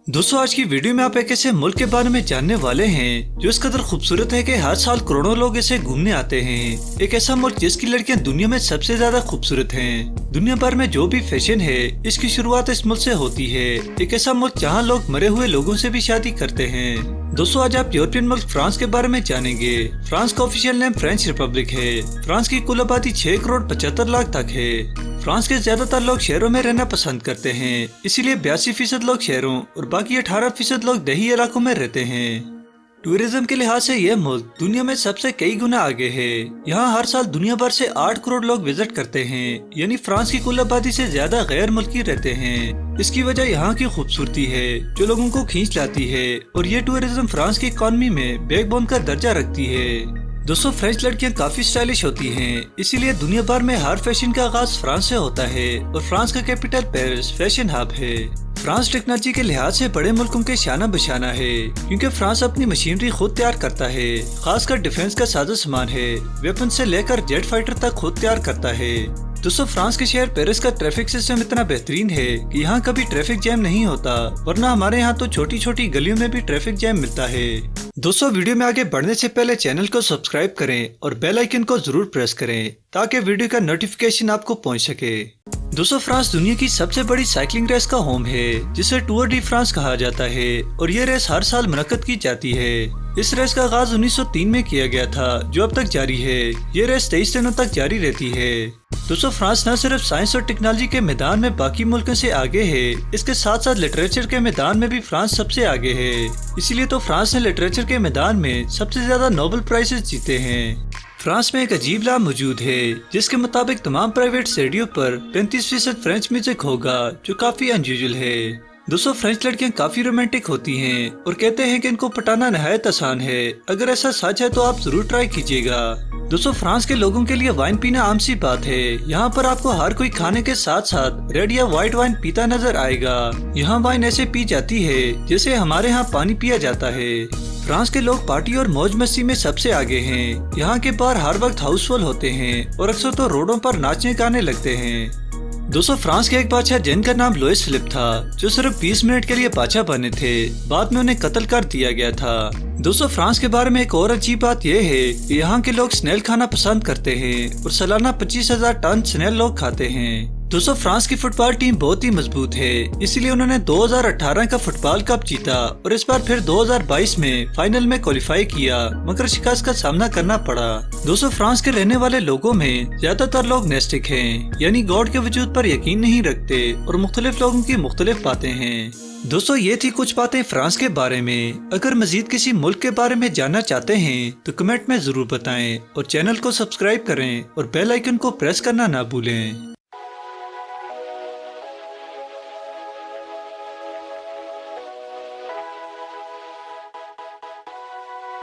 दोस्तों आज की वीडियो में आप एक ऐसे मुल्क के बारे में जानने वाले हैं जो इस कदर खूबसूरत है कि हर साल करोड़ों लोग इसे घूमने आते हैं। एक ऐसा मुल्क जिसकी लड़कियां दुनिया में सबसे ज्यादा खूबसूरत हैं। दुनिया भर में जो भी फैशन है इसकी शुरुआत इस मुल्क से होती है। एक ऐसा मुल्क जहां लोग मरे हुए लोगों से भी शादी करते हैं। दोस्तों आज आप यूरोपियन मुल्क फ्रांस के बारे में जानेंगे। फ्रांस का ऑफिशियल नेम फ्रेंच रिपब्लिक है। फ्रांस की कुल आबादी 6 करोड़ 75 लाख तक है। फ्रांस के ज्यादातर लोग शहरों में रहना पसंद करते हैं, इसीलिए 82% लोग शहरों और बाकी 18% लोग देही इलाकों में रहते हैं। टूरिज्म के लिहाज से यह मुल्क दुनिया में सबसे कई गुना आगे है। यहाँ हर साल दुनिया भर से 8 करोड़ लोग विजिट करते हैं, यानी फ्रांस की कुल आबादी से ज्यादा गैर मुल्की रहते हैं। इसकी वजह यहाँ की खूबसूरती है जो लोगों को खींच लाती है और ये टूरिज्म फ्रांस की इकॉनमी में बैकबोन का दर्जा रखती है। दोस्तों फ्रेंच लड़कियां काफी स्टाइलिश होती हैं, इसीलिए दुनिया भर में हर फैशन का आगाज फ्रांस से होता है और फ्रांस का कैपिटल पेरिस फैशन हब है। फ्रांस टेक्नोलॉजी के लिहाज से बड़े मुल्कों के शाना बशाना है, क्योंकि फ्रांस अपनी मशीनरी खुद तैयार करता है। खासकर डिफेंस का साजो सामान है, वेपन से लेकर जेट फाइटर तक खुद तैयार करता है। दोस्तों फ्रांस के शहर पेरिस का ट्रैफिक सिस्टम इतना बेहतरीन है कि यहाँ कभी ट्रैफिक जैम नहीं होता, वरना हमारे यहाँ तो छोटी छोटी गलियों में भी ट्रैफिक जैम मिलता है। दोस्तों वीडियो में आगे बढ़ने से पहले चैनल को सब्सक्राइब करें और बेल आइकन को जरूर प्रेस करें ताकि वीडियो का नोटिफिकेशन आपको पहुंच सके। दोस्तों फ्रांस दुनिया की सबसे बड़ी साइकिलिंग रेस का होम है, जिसे टूर डी फ्रांस कहा जाता है और ये रेस हर साल मुनक्कद की जाती है। इस रेस का आगाज 1903 में किया गया था, जो अब तक जारी है। ये रेस 23 दिनों तक जारी रहती है। दोस्तों फ्रांस न सिर्फ साइंस और टेक्नोलॉजी के मैदान में बाकी मुल्कों से आगे है, इसके साथ साथ लिटरेचर के मैदान में भी फ्रांस सबसे आगे है। इसीलिए तो फ्रांस ने लिटरेचर के मैदान में सबसे ज्यादा नोबेल प्राइजेस जीते हैं। फ्रांस में एक अजीब लॉ मौजूद है, जिसके मुताबिक तमाम प्राइवेट रेडियो पर 35% फ्रेंच म्यूजिक होगा, जो काफी अनयूजुअल है। दोस्तों फ्रेंच लड़कियां काफी रोमांटिक होती हैं और कहते हैं कि इनको पटाना नहायत आसान है। अगर ऐसा सच है तो आप जरूर ट्राई कीजिएगा। दोस्तों फ्रांस के लोगों के लिए वाइन पीना आम सी बात है। यहाँ पर आपको हर कोई खाने के साथ साथ रेड या व्हाइट वाइन पीता नजर आएगा। यहाँ वाइन ऐसे पी जाती है जैसे हमारे यहाँ पानी पिया जाता है। फ्रांस के लोग पार्टी और मौज मस्ती में सबसे आगे हैं। यहाँ के बार हर वक्त हाउसफुल होते हैं और अक्सर तो रोडों पर नाचने गाने लगते हैं। दोस्तों फ्रांस के एक बादशाह जिनका नाम लुइस फिलिप था, जो सिर्फ 20 मिनट के लिए बादशाह बने थे, बाद में उन्हें कत्ल कर दिया गया था। दोस्तों फ्रांस के बारे में एक और अजीब बात यह है कि यहाँ के लोग स्नेल खाना पसंद करते हैं और सालाना 25,000 टन स्नेल लोग खाते हैं। दोस्तों फ्रांस की फुटबॉल टीम बहुत ही मजबूत है, इसीलिए उन्होंने 2018 का फुटबॉल कप जीता और इस बार फिर 2022 में फाइनल में क्वालिफाई किया, मगर शिकस्त का सामना करना पड़ा। दोस्तों फ्रांस के रहने वाले लोगों में ज्यादातर लोग नेस्टिक हैं, यानी गॉड के वजूद पर यकीन नहीं रखते और मुख्तलिफ लोगों की मुख्तलिफ बातें हैं। दोस्तों ये थी कुछ बातें फ्रांस के बारे में। अगर मजीद किसी मुल्क के बारे में जानना चाहते हैं तो कमेंट में जरूर बताएं और चैनल को सब्सक्राइब करें और बेल आइकन को प्रेस करना ना भूलें।